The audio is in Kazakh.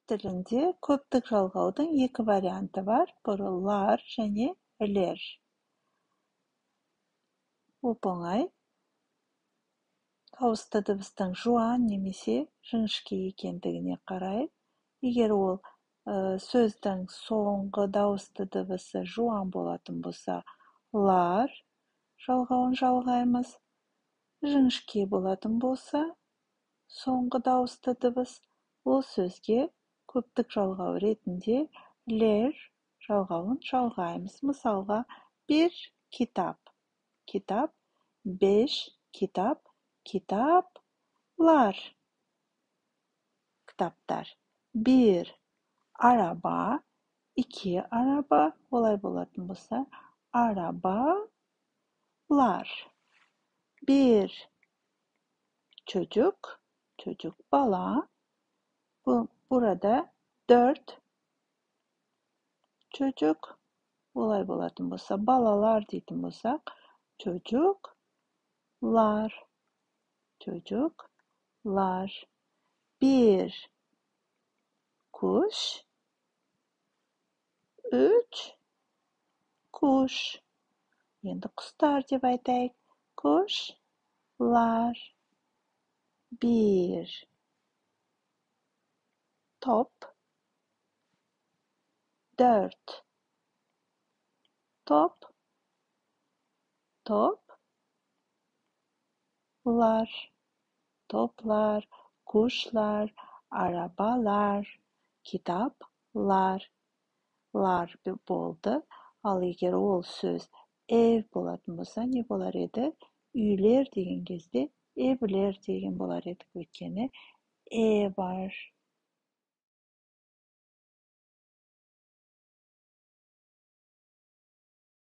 tilinde köptük жалғаудың екі варианты бар. Бұры лар және лер. Оп-оңай. Дауысты дыбыстың жуан немесе жіңішке екендігіне қарай. Егер ол сөздің соңғы дауысты дыбысы жуан болатын болса, лар жалғауын жалғаймыз. Жіңішке болатын болса, соңғы дауысты дыбыс, ол сөзге көптік жалғау ретінде лер жалғауын жалғаймыз. Мысалға, bir kitap, kitap, 5 kitap, kitaplar, kitaplar. Bir araba, 2 araba, olay болатын болса, arabalar. Bir çocuk, çocuk bala. Burada 4 çocuk, olay болатын болса, balalar дейтін болсақ, çocuklar, çocuklar. Bir kuş, 3 kuş. Енді құстар деп айтайық. Kuşlar. Bir top, 4 top, toplar, toplar, kuşlar, arabalar, kitaplar. Lar болды. Ал егер ол сөз ev болатын болса, не болар еді? Үйлер деген кезде evler деген болар еді. Өйткені бар.